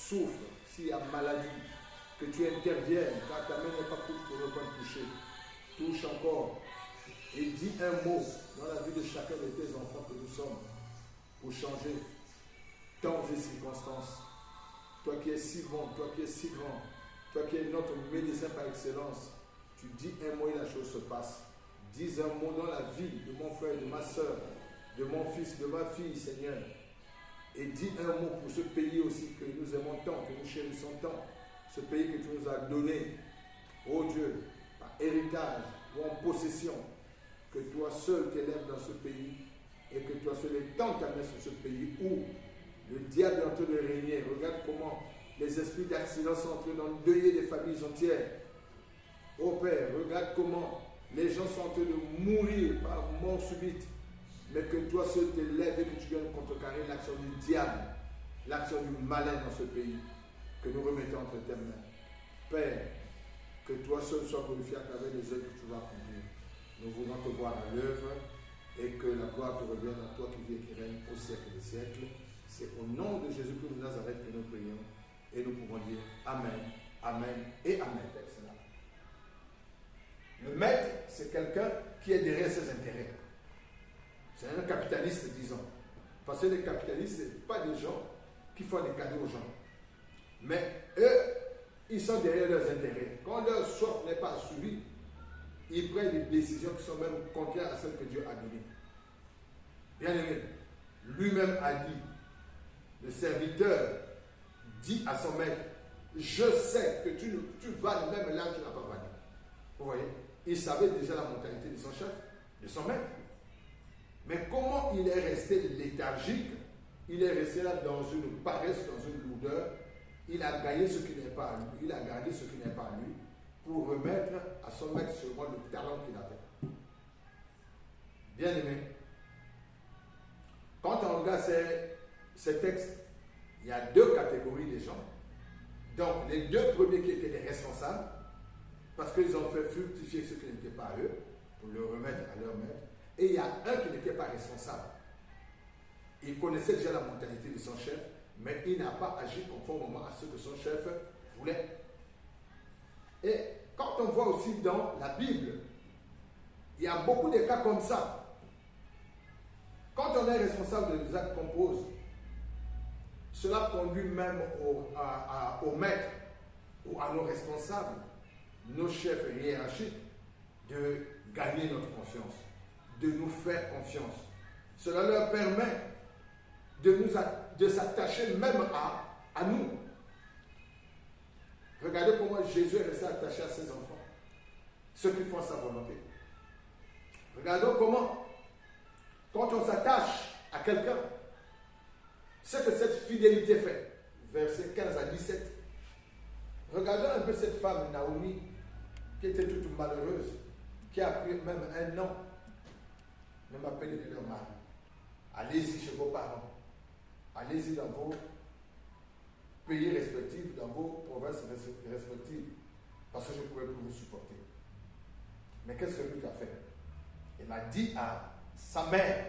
souffre, s'il y a maladie, que tu interviennes, car ta main n'est pas courte pour ne pas toucher. Touche encore et dis un mot dans la vie de chacun de tes enfants que nous sommes pour changer temps et circonstances. Toi qui es si bon, toi qui es si grand, toi qui es notre médecin par excellence, tu dis un mot et la chose se passe. Dis un mot dans la vie de mon frère, de ma soeur, de mon fils, de ma fille, Seigneur. Et dis un mot pour ce pays aussi que nous aimons tant, que nous chérissons tant. Ce pays que tu nous as donné, ô Dieu, par héritage ou en possession. Que toi seul t'élèves dans ce pays et que toi seul étends ta main sur ce pays où le diable est en train de régner. Regarde comment les esprits d'accident sont en train d'endeuiller des familles entières. Ô Père, regarde comment les gens sont en train de mourir par mort subite. Mais que toi seul t'élèves et que tu viennes contrecarrer l'action du diable, l'action du malin dans ce pays, que nous remettons entre tes mains. Père, que toi seul sois glorifié à travers les œuvres que tu vas accomplir. Nous voulons te voir à l'œuvre et que la gloire te revienne à toi qui vis et qui règne au siècle des siècles. C'est au nom de Jésus-Christ de Nazareth que nous prions et nous pouvons dire Amen, Amen et Amen. Le maître, c'est quelqu'un qui est derrière ses intérêts. C'est un capitaliste, disons. Parce que les capitalistes, ce n'est pas des gens qui font des cadeaux aux gens. Mais eux, ils sont derrière leurs intérêts. Quand leur soif n'est pas suivie, ils prennent des décisions qui sont même contraires à celles que Dieu a données. Bien aimé, lui-même a dit, le serviteur dit à son maître, je sais que tu vas même là où tu n'as pas valu. Vous voyez, il savait déjà la mentalité de son chef, de son maître. Mais comment il est resté léthargique, il est resté là dans une paresse, dans une lourdeur, il a gagné ce qui n'est pas à lui, il a gardé ce qui n'est pas à lui, pour remettre à son maître seulement le talent qu'il avait. Bien aimé, quand on regarde ces textes, il y a deux catégories de gens. Donc, les deux premiers qui étaient les responsables, parce qu'ils ont fait fructifier ce qui n'était pas à eux, pour le remettre à leur maître. Et il y a un qui n'était pas responsable. Il connaissait déjà la mentalité de son chef, mais il n'a pas agi conformément à ce que son chef voulait. Et quand on voit aussi dans la Bible, il y a beaucoup de cas comme ça. Quand on est responsable des actes qu'on pose, cela conduit même au maître ou à nos responsables, nos chefs hiérarchiques, de gagner notre confiance, de nous faire confiance. Cela leur permet de s'attacher même à nous. Regardez comment Jésus est resté attaché à ses enfants, ceux qui font sa volonté. Regardons comment, quand on s'attache à quelqu'un, ce que cette fidélité fait. Versets 15 à 17. Regardons un peu cette femme, Naomi, qui était toute malheureuse, qui a pris même un an, ne m'appelez que leur mari. Allez-y chez vos parents. Allez-y dans vos pays respectifs, dans vos provinces respectives, parce que je ne pourrais plus vous supporter. Mais qu'est-ce que Ruth a fait? Elle a dit à sa mère,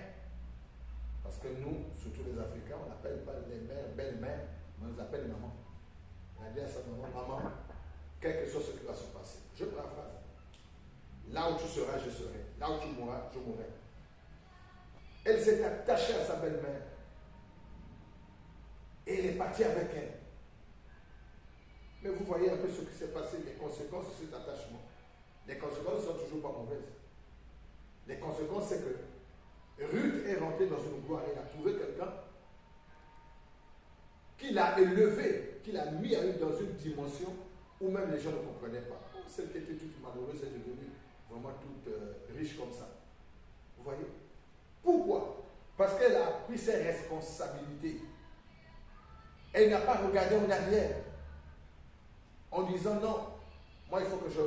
parce que nous, surtout les Africains, on n'appelle pas les mères belles-mères, mais on les appelle maman. Elle a dit à sa maman, maman, quel que soit ce qui va se passer. Je prends la phrase. Là où tu seras, je serai. Là où tu mourras, je mourrai. Elle s'est attachée à sa belle-mère. Et elle est partie avec elle. Mais vous voyez un peu ce qui s'est passé, les conséquences de cet attachement. Les conséquences ne sont toujours pas mauvaises. Les conséquences, c'est que Ruth est rentrée dans une gloire. Elle a trouvé quelqu'un qui l'a élevé, qui l'a mis dans une dimension où même les gens ne comprenaient pas. Celle qui était toute malheureuse est devenue vraiment toute riche comme ça. Vous voyez? Pourquoi? Parce qu'elle a pris ses responsabilités. Elle n'a pas regardé en arrière en disant non, moi il faut que je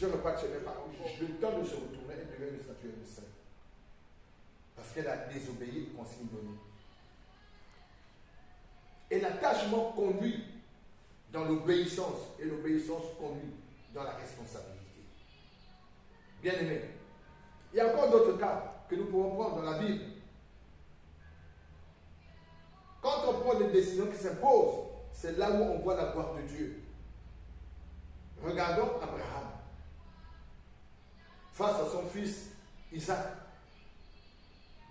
reparte chez mes parents. Je le temps de se retourner et de devenir une statue de saint. Parce qu'elle a désobéi aux consignes données. Et l'attachement conduit dans l'obéissance et l'obéissance conduit dans la responsabilité. Bien aimé, il y a encore d'autres cas que nous pouvons prendre dans la Bible. Quand on prend des décisions qui s'imposent, c'est là où on voit la gloire de Dieu. Regardons Abraham. Face à son fils Isaac,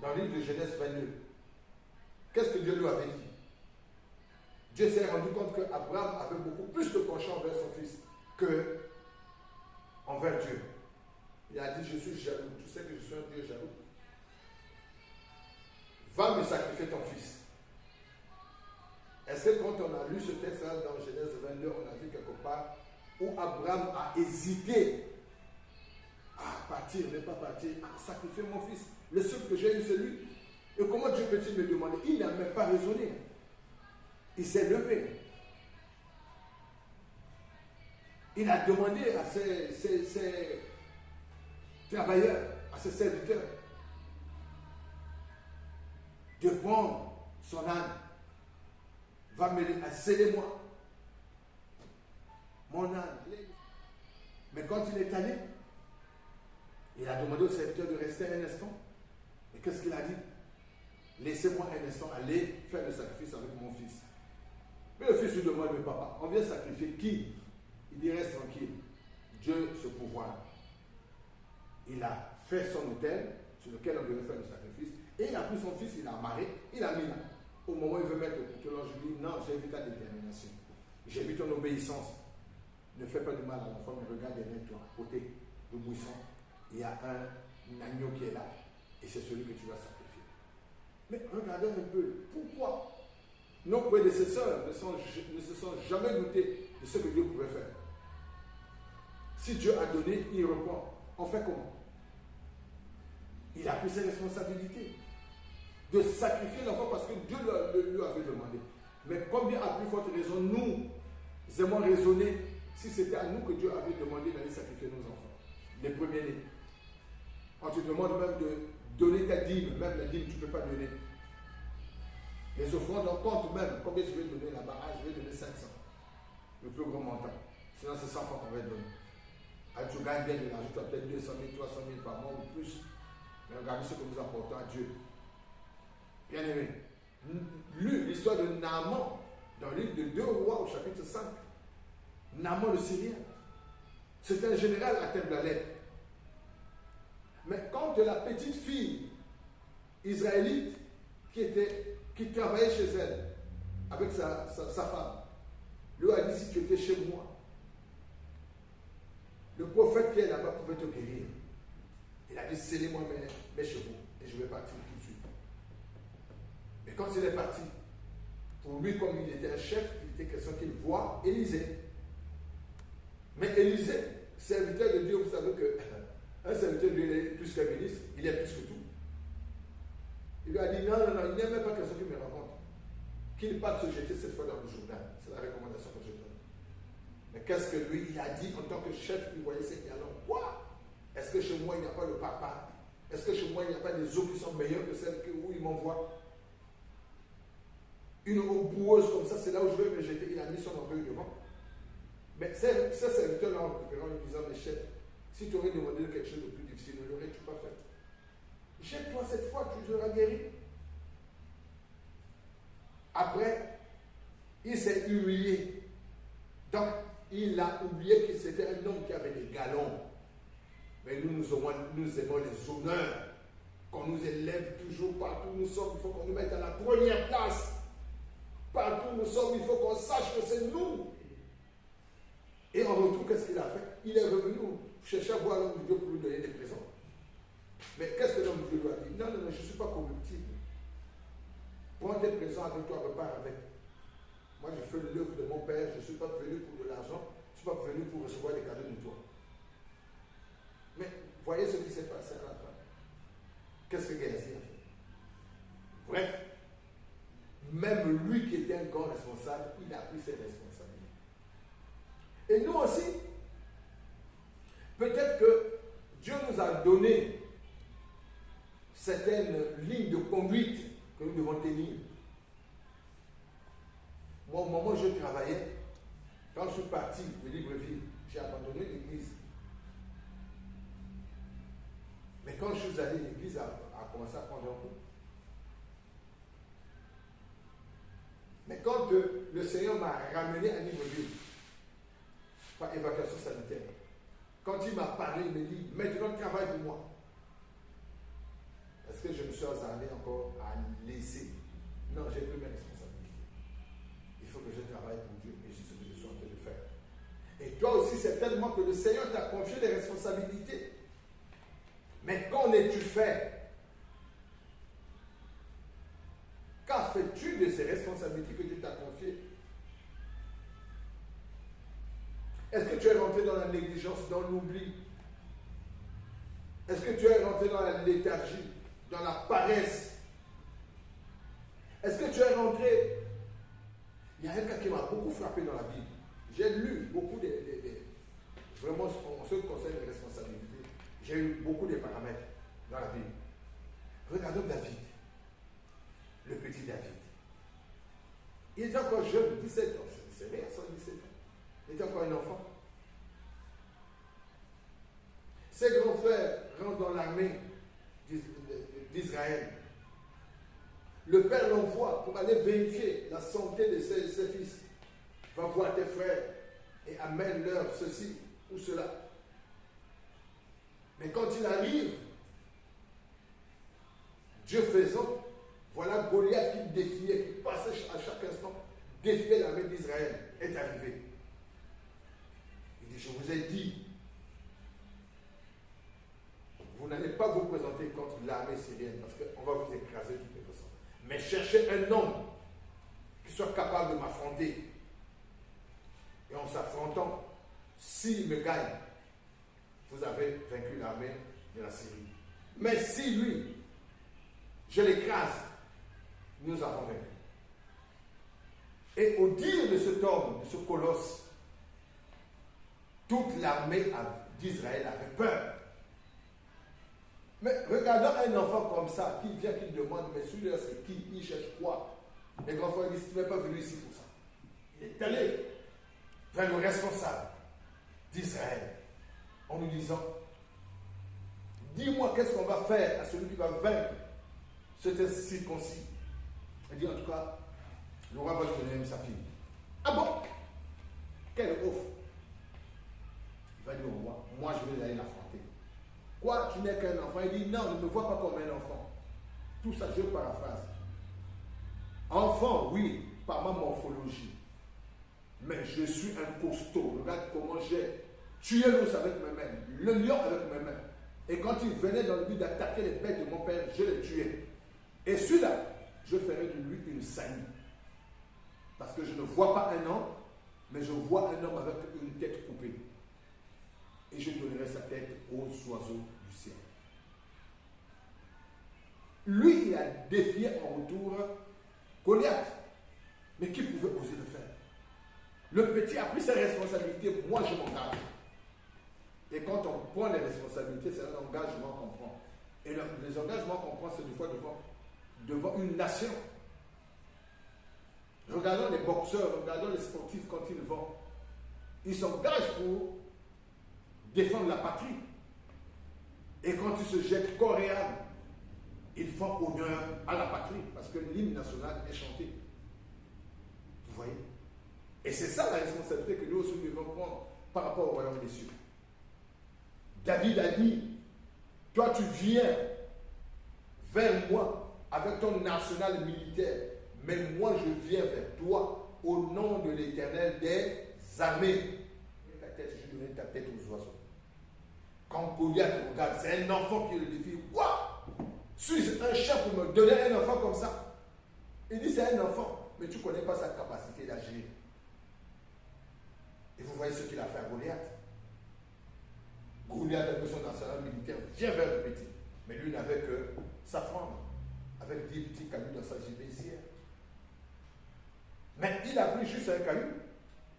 dans le livre de Genèse 22. Qu'est-ce que Dieu lui avait dit? Dieu s'est rendu compte qu'Abraham avait beaucoup plus de penchant envers son fils que envers Dieu. Il a dit, je suis jaloux. Tu sais que je suis un Dieu jaloux. Va me sacrifier ton fils. Est-ce que quand on a lu ce texte-là dans Genèse 22, on a vu quelque part où Abraham a hésité à partir, ne pas partir, à sacrifier mon fils. Le seul que j'ai eu, c'est lui. Et comment Dieu peut-il me demander? Il n'a même pas raisonné. Il s'est levé. Il a demandé à ses travailleurs, à ses serviteurs, de prendre son âne. Va me scellez-moi mon âne. Mais quand il est allé, il a demandé au serviteur de rester un instant. Et qu'est-ce qu'il a dit? Laissez-moi un instant aller faire le sacrifice avec mon fils. Mais le fils lui demande, mais papa, on vient sacrifier qui? Il dit, reste tranquille. Dieu se pourvoit. Il a fait son autel sur lequel on devait faire le sacrifice. Et il a pris son fils, il l'a amarré, il l'a mis là. Au moment où il veut mettre le couteau, je lui dis, non, j'ai vu ta détermination. J'ai vu ton obéissance. Ne fais pas de mal à l'enfant, mais regarde derrière toi, à côté du buisson. Il y a un agneau qui est là. Et c'est celui que tu vas sacrifier. Mais regardons un peu. Pourquoi nos prédécesseurs ne se sont jamais doutés de ce que Dieu pouvait faire? Si Dieu a donné, il reprend. On fait comment? Il a pris ses responsabilités de sacrifier l'enfant parce que Dieu lui avait demandé. Mais combien à plus forte raison nous aimons raisonner si c'était à nous que Dieu avait demandé d'aller sacrifier nos enfants, les premiers-nés. On te demande même de donner ta dîme, même la dîme tu ne peux pas donner. Les offrandes, on compte même combien tu veux donner là-bas. Ah, je vais donner 500, le plus gros montant. Sinon c'est 100 fois qu'on va donner. Ah, tu gagnes bien de l'argent, tu as peut-être 200 000, 300 000 par mois ou plus. Mais regardez ce que nous apportons à Dieu. Bien aimé, lu l'histoire de Naaman dans le livre de 2 Rois au chapitre 5. Naaman le Syrien. C'était un général à Teblalet. Mais quand la petite fille israélite qui travaillait chez elle avec sa femme, lui a dit, si tu étais chez moi, le prophète qui est là-bas pouvait te guérir. Il a dit, scellez-moi mes chevaux et je vais partir tout de suite. Mais quand il est parti, pour lui, comme il était un chef, il était question qu'il voit Élisée. Mais Élisée, serviteur de Dieu, vous savez qu'un serviteur de Dieu est plus qu'un ministre, il est plus que tout. Il lui a dit, non, il n'y a même pas question qu'il me rencontre. Qu'il parte se jeter cette fois dans le Jourdain. C'est la recommandation que je donne. Mais qu'est-ce que lui, il a dit en tant que chef, il voyait ces galons. Quoi? Est-ce que chez moi, il n'y a pas le papa? Est-ce que chez moi, il n'y a pas des eaux qui sont meilleures que celles où il m'envoie? Une eau boueuse comme ça, c'est là où je vais me jeter. Il a mis son orgueil devant. Mais ce serviteur-là, en lui disant, mais chef, si tu aurais demandé quelque chose de plus difficile, ne l'aurais-tu pas fait? Jette-toi cette fois, tu seras guéri. Après, il s'est humilié. Donc, il a oublié que c'était un homme qui avait des galons. Mais nous aimons les honneurs. Qu'on nous élève toujours partout où nous sommes. Il faut qu'on nous mette à la première place. Partout où nous sommes, il faut qu'on sache que c'est nous. Et en retour, qu'est-ce qu'il a fait? Il est revenu chercher à voir l'homme de Dieu pour lui donner des présents. Mais qu'est-ce que l'homme de Dieu lui a dit? Non, je ne suis pas corruptible. Prends tes présents avec toi, repars avec. Moi, je fais l'œuvre de mon Père. Je ne suis pas venu pour de l'argent. Je ne suis pas venu pour recevoir des cadeaux de toi. Mais voyez ce qui s'est passé à la fin. Qu'est-ce que Géasi a fait? Bref, même lui qui était un grand responsable, il a pris ses responsabilités. Et nous aussi, peut-être que Dieu nous a donné certaines lignes de conduite que nous devons tenir. Moi, au moment où je travaillais, quand je suis parti de Libreville, j'ai abandonné l'église. Mais quand je suis allé, l'église a commencé à prendre un coup. Mais quand le Seigneur m'a ramené à Libreville, par évacuation sanitaire, quand il m'a parlé, il me dit, maintenant travaille pour moi. Est-ce que je me suis hasardé encore à laisser? Non, j'ai pris mes responsabilités. Il faut que je travaille pour Dieu et c'est ce que je suis en train de faire. Et toi aussi, certainement que le Seigneur t'a confié des responsabilités. Mais qu'en es-tu fait? Qu'as fais-tu de ces responsabilités que Dieu t'a confiées? Est-ce que tu es rentré dans la négligence, dans l'oubli? Est-ce que tu es rentré dans la léthargie, dans la paresse? Est-ce que tu es rentré? Il y a un cas qui m'a beaucoup frappé dans la Bible. J'ai lu beaucoup vraiment, en ce qui concerne les responsabilités, j'ai eu beaucoup de paramètres dans la Bible. Regardons David, le petit David. Il était encore jeune, 17 ans. C'est rien, ça, 17 ans. Il était encore un enfant. Ses grands frères rentrent dans l'armée d'Israël. Le père l'envoie pour aller vérifier la santé de ses fils. Va voir tes frères et amène-leur ceci ou cela. Mais quand il arrive, Dieu faisant, voilà Goliath qui défiait, qui passait à chaque instant, défiait l'armée d'Israël, est arrivé. Il dit, je vous ai dit, vous n'allez pas vous présenter contre l'armée syrienne parce qu'on va vous écraser de toutes les façons. Mais cherchez un homme qui soit capable de m'affronter. Et en s'affrontant, s'il me gagne, vous avez vaincu l'armée de la Syrie. Mais si lui, je l'écrase, nous avons vaincu. Et au dire de cet homme, de ce colosse, toute l'armée d'Israël avait peur. Mais regardons un enfant comme ça, qui vient, qui demande, mais celui-là c'est qui? Il cherche quoi? Les grands frères disent, tu n'es pas venu ici pour ça. Il est allé vers le responsable d'Israël en nous disant, dis-moi qu'est-ce qu'on va faire à celui qui va vaincre cet circoncis. Il dit en tout cas, le roi va lui donner même sa fille. Ah bon? Quelle offre? Il va dire au roi, moi je vais aller l'affronter. Quoi, tu n'es qu'un enfant? Il dit non, ne me vois pas comme un enfant. Tout ça, je paraphrase. Enfant, oui, par ma morphologie. Mais je suis un costaud. Regarde comment j'ai tué l'ours avec mes mains, le lion avec mes mains. Et quand il venait dans le but d'attaquer les bêtes de mon père, je les tuais. Et celui-là, je ferai de lui une saillie. Parce que je ne vois pas un homme, mais je vois un homme avec une tête coupée. Et je donnerai sa tête aux oiseaux du ciel. Lui, il a défié en retour Goliath. Mais qui pouvait oser le faire? Le petit a pris ses responsabilités, moi je m'engage. Et quand on prend les responsabilités, c'est un engagement qu'on prend. Et les engagements qu'on prend, c'est des fois devant une nation. Regardons les boxeurs, regardons les sportifs quand ils vont. Ils s'engagent pour défendre la patrie. Et quand ils se jettent corps et âme, ils font honneur à la patrie parce que l'hymne national est chanté. Vous voyez? Et c'est ça la responsabilité que nous aussi devons prendre par rapport au royaume des cieux. David a dit, toi tu viens vers moi avec ton arsenal militaire, mais moi je viens vers toi au nom de l'Éternel des armées. Ta tête, je donne ta tête aux oiseaux. Quand Goliath regarde, c'est un enfant qui le défie. Quoi? Suis-je un chien pour me donner un enfant comme ça? Il dit c'est un enfant, mais tu ne connais pas sa capacité d'agir. Et vous voyez ce qu'il a fait à Goliath. Goliath, avec son arsenal militaire, vient vers le petit. Mais lui n'avait que sa femme, avec 10 petits cailloux dans sa gibecière. Mais il a pris juste un caillou.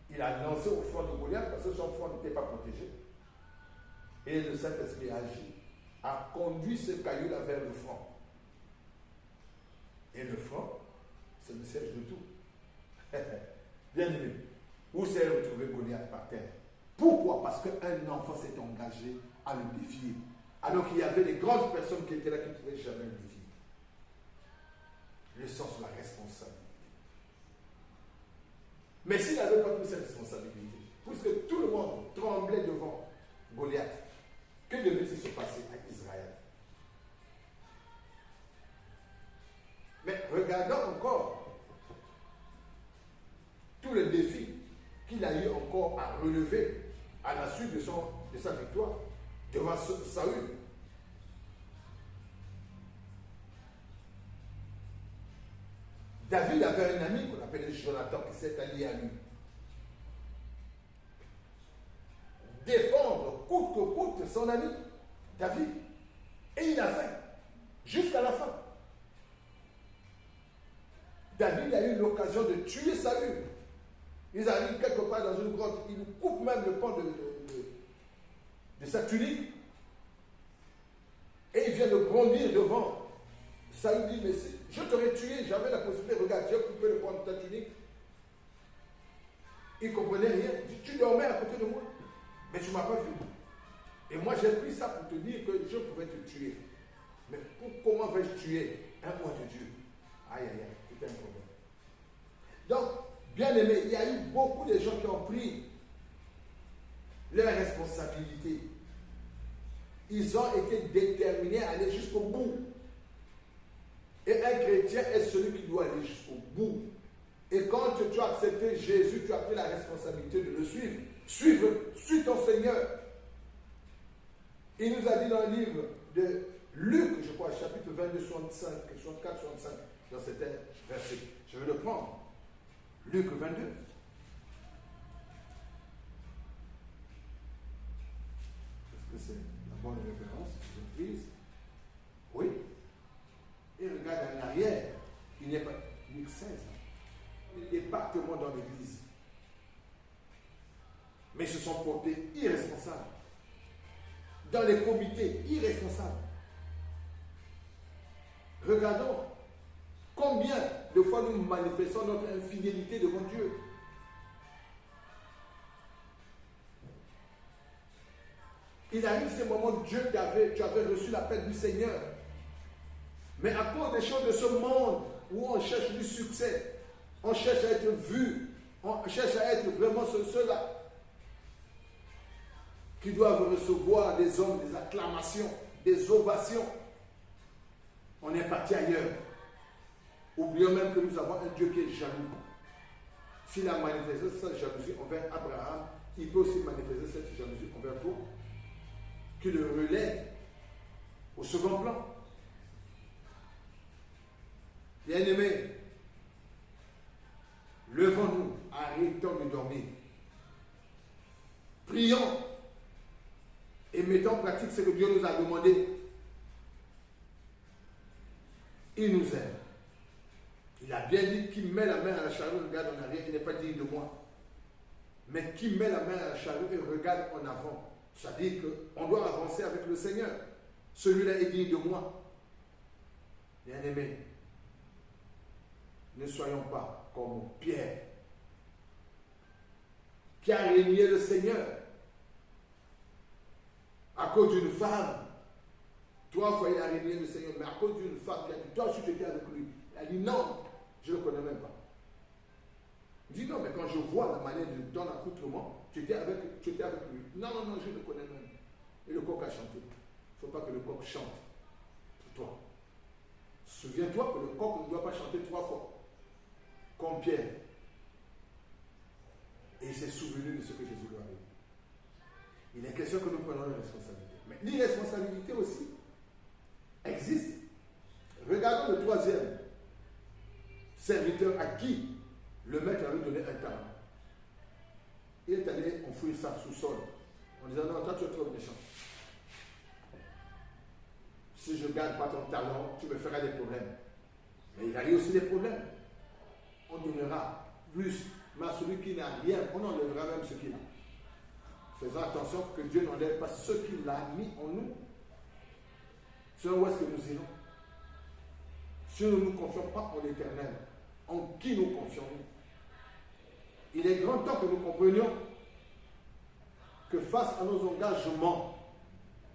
Il a lancé au front de Goliath parce que son front n'était pas protégé. Et le Saint-Esprit a agi, a conduit ce caillou-là vers le front. Et le front, c'est le siège de tout. Bien aimé, où s'est retrouvé Goliath par terre? Pourquoi? Parce qu'un enfant s'est engagé à le défier. Alors qu'il y avait des grandes personnes qui étaient là qui ne pouvaient jamais le défier. Le sens de la responsabilité. Mais s'il n'avait pas pris cette responsabilité, puisque tout le monde tremblait devant Goliath, que devait-il se passer à Israël? Mais regardons encore tous les défis qu'il a eu encore à relever à la suite de sa victoire devant Saül. David avait un ami qu'on appelait Jonathan qui s'est allié à lui. Défendre coûte que coûte son ami, David. Et il a fait, jusqu'à la fin. David a eu l'occasion de tuer Saül. Ils arrivent quelque part dans une grotte, il coupe même le pan de sa tunique. Et il vient de bondir devant. Saül dit, mais je t'aurais tué, j'avais la possibilité, regarde, j'ai coupé le pan de ta tunique. Il ne comprenait rien. Il dit, tu dormais à côté de moi, mais tu ne m'as pas vu. Et moi j'ai pris ça pour te dire que je pouvais te tuer. Mais comment vais-je tuer un roi de Dieu? Aïe, aïe, aïe, c'était un problème. Donc, bien aimé, il y a eu beaucoup de gens qui ont pris leurs responsabilités. Ils ont été déterminés à aller jusqu'au bout. Et un chrétien est celui qui doit aller jusqu'au bout. Et quand tu as accepté Jésus, tu as pris la responsabilité de le suivre. Suis ton Seigneur. Il nous a dit dans le livre de Luc, je crois, chapitre 22, 65, 64, 65, dans cet verset. Je vais le prendre. Luc 22. Est-ce que c'est la bonne référence que j'ai prise? Oui. Et regarde en arrière. Il n'y a pas. Luc 16. Il n'est pas tellement dans l'église. Mais ils se sont portés irresponsables. Dans les comités, irresponsables. Regardons combien de fois nous manifestons notre infidélité devant Dieu. Il arrive ce moment où Dieu tu avais reçu l'appel du Seigneur. Mais à cause des choses de ce monde où on cherche du succès, on cherche à être vu, on cherche à être vraiment ceux-là qui doivent recevoir des hommes, des acclamations, des ovations. On est parti ailleurs. Oublions même que nous avons un Dieu qui est jaloux. S'il a manifesté cette jalousie envers Abraham, il peut aussi manifester cette jalousie envers toi, qui le relève au second plan. Bien-aimés, levons-nous, arrêtons de dormir. Prions et mettons en pratique ce que Dieu nous a demandé. Il nous aime. Il a bien dit qui met la main à la charrue, regarde en arrière, il n'est pas digne de moi. Mais qui met la main à la charrue et regarde en avant. C'est-à-dire qu'on doit avancer avec le Seigneur. Celui-là est digne de moi. Bien-aimés, ne soyons pas comme Pierre, qui a régné le Seigneur à cause d'une femme. 3 fois il a régné le Seigneur, mais à cause d'une femme qui a dit, toi aussi tu étais avec lui. Il a dit non, je ne le connais même pas. Il dit non, mais quand je vois la manière de ton accoutrement, tu étais avec lui. Non, je le connais même. Et le coq a chanté. Il ne faut pas que le coq chante pour toi. Souviens-toi que le coq ne doit pas chanter 3 fois. Comme Pierre. Et il s'est souvenu de ce que Jésus lui a dit. Il est question que nous prenions la responsabilité. Mais l'irresponsabilité aussi existe. Regardons le 3e serviteur à qui le maître avait donné un talent. Il est allé enfouir ça sous-sol en disant non, toi tu es trop méchant. Si je ne garde pas ton talent, tu me feras des problèmes. Mais il a eu aussi des problèmes. On donnera plus, mais à celui qui n'a rien, on enlèvera même ce qu'il a. Faisons attention que Dieu n'enlève pas ce qu'il a mis en nous. Sur où est-ce que nous irons? Si nous ne nous confions pas en l'Éternel, en qui nous confions-nous? Il est grand temps que nous comprenions que face à nos engagements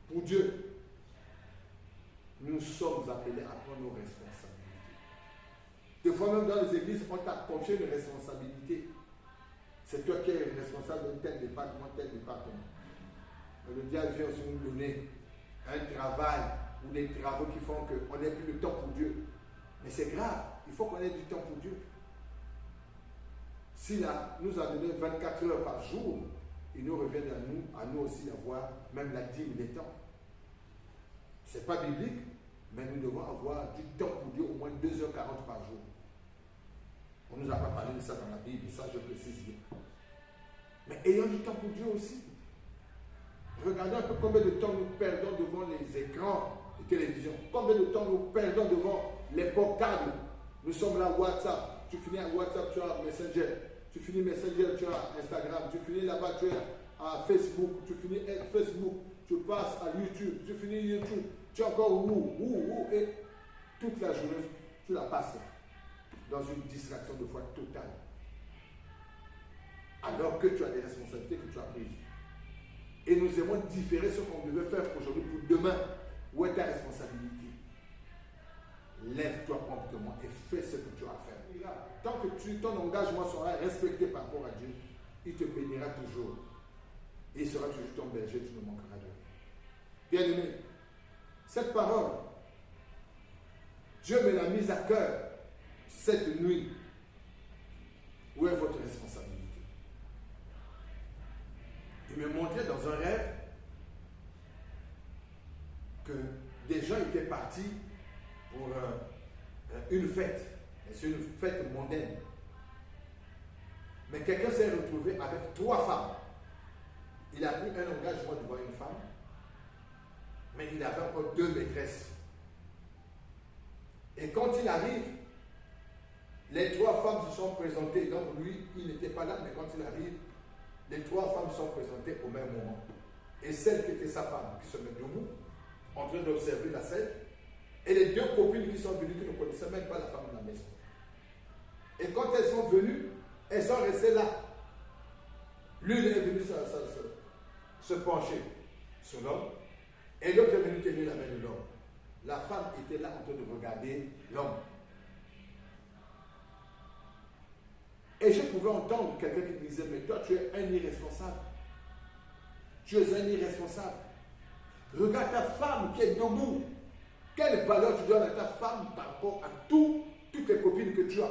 pour Dieu, nous sommes appelés à prendre nos responsabilités. Des fois même dans les églises, on t'a confié une responsabilité. C'est toi qui es responsable d'un tel département, tel département. Mais le diable vient aussi nous donner un travail ou des travaux qui font qu'on n'ait plus de temps pour Dieu. Mais c'est grave, il faut qu'on ait du temps pour Dieu. S'il nous a donné 24 heures par jour, il nous revient à nous aussi d'avoir même la dîme des temps. Ce n'est pas biblique, mais nous devons avoir du temps pour Dieu, au moins 2h40 par jour. On ne nous a pas parlé de ça dans la Bible, ça je précise bien. Mais ayons du temps pour Dieu aussi. Regardons un peu combien de temps nous perdons devant les écrans de télévision. Combien de temps nous perdons devant les portables. Nous sommes là, WhatsApp. Tu finis à WhatsApp, tu as Messenger. Tu finis Messenger, tu as Instagram. Tu finis là-bas, tu as Facebook. Tu finis Facebook. Tu passes à YouTube. Tu finis YouTube. Tu as encore et toute la journée, tu la passes dans une distraction de foi totale. Alors que tu as des responsabilités que tu as prises. Et nous aimons différer ce qu'on devait faire aujourd'hui pour demain. Où est ta responsabilité? Lève-toi promptement et fais ce que tu as à faire. Tant que ton engagement sera respecté par rapport à Dieu, il te bénira toujours. Et il sera toujours ton berger, tu ne manqueras de rien. Bien-aimé, cette parole, Dieu me l'a mise à cœur cette nuit. Où est votre responsabilité? Il me montrait dans un rêve que des gens étaient partis pour une fête. C'est une fête mondaine. Mais quelqu'un s'est retrouvé avec 3 femmes. Il a pris un engagement devant une femme, mais il avait encore 2 maîtresses. Et quand il arrive, les 3 femmes se sont présentées. Donc lui, il n'était pas là, mais quand il arrive, les 3 femmes sont présentées au même moment. Et celle qui était sa femme, qui se met debout, en train d'observer la scène, et les 2 copines qui sont venues, qui ne connaissaient même pas la femme de la maison. Et quand elles sont venues, elles sont restées là. L'une est venue se pencher sur l'homme, et l'autre est venue tenir la main de l'homme. La femme était là en train de regarder l'homme. Et je pouvais entendre quelqu'un qui disait, mais toi tu es un irresponsable. Tu es un irresponsable. Regarde ta femme qui est debout. Quelle valeur tu donnes à ta femme par rapport à toutes les copines que tu as?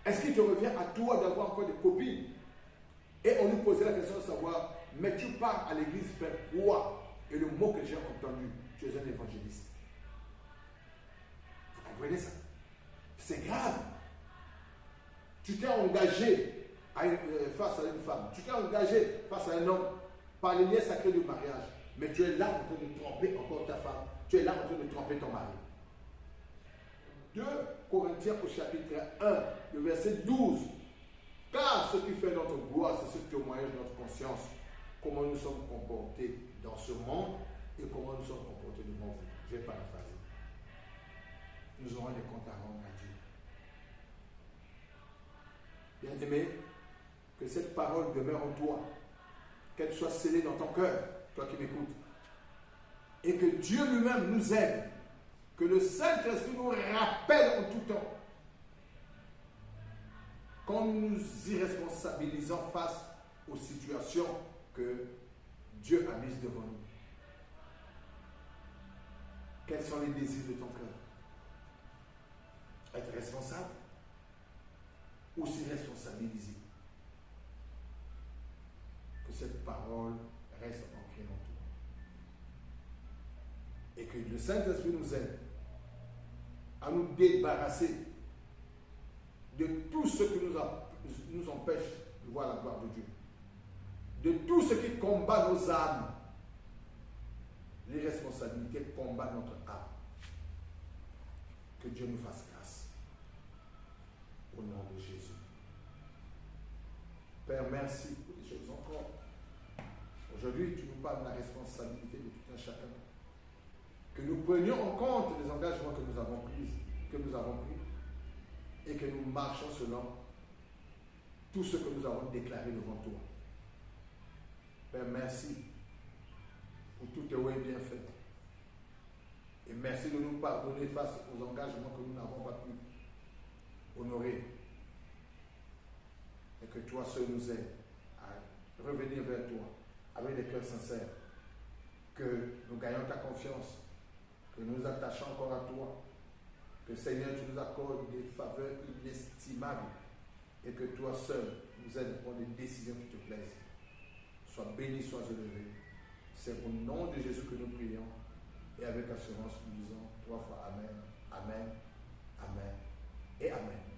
Est-ce qu'il te revient à toi d'avoir encore des copines? Et on lui posait la question de savoir, mais tu pars à l'église faire quoi? Et le mot que j'ai entendu, tu es un évangéliste. Vous comprenez ça? C'est grave. Tu t'es engagé face à une femme. Tu t'es engagé face à un homme par les liens sacrés du mariage. Mais tu es là en train de tromper encore ta femme. Tu es là en train de tromper ton mari. 2 Corinthiens au chapitre 1, le verset 12. Car ce qui fait notre gloire, c'est ce témoignage de notre conscience. Comment nous sommes comportés dans ce monde et comment nous sommes comportés devant vous. Je vais paraphraser. Nous aurons des comptes à rendre à Dieu. Bien-aimé, que cette parole demeure en toi, qu'elle soit scellée dans ton cœur, toi qui m'écoutes, et que Dieu lui-même nous aide, que le Saint-Esprit nous rappelle en tout temps, quand nous nous irresponsabilisons face aux situations que Dieu a mises devant nous. Quels sont les désirs de ton cœur? Être responsable ou s'y responsabiliser? Que cette parole reste ancrée en toi. Et que le Saint-Esprit nous aide à nous débarrasser de tout ce qui nous empêche de voir la gloire de Dieu. De tout ce qui combat nos âmes. L'irresponsabilité combat notre âme. Que Dieu nous fasse grâce. Au nom de Jésus. Père, merci pour les choses encore. Aujourd'hui, tu nous parles de la responsabilité de tout un chacun. Que nous prenions en compte les engagements que nous avons pris, et que nous marchions selon tout ce que nous avons déclaré devant toi. Père, merci pour tout tes ouais bien fait. Et merci de nous pardonner face aux engagements que nous n'avons pas pu honorer. Et que toi seul nous aide à revenir vers toi avec des cœurs sincères. Que nous gagnons ta confiance, que nous nous attachons encore à toi, que Seigneur, tu nous accordes des faveurs inestimables et que toi seul nous aides à prendre des décisions qui te plaisent. Sois béni, sois élevé. C'est au nom de Jésus que nous prions et avec assurance nous disons 3 fois Amen, Amen, Amen et Amen.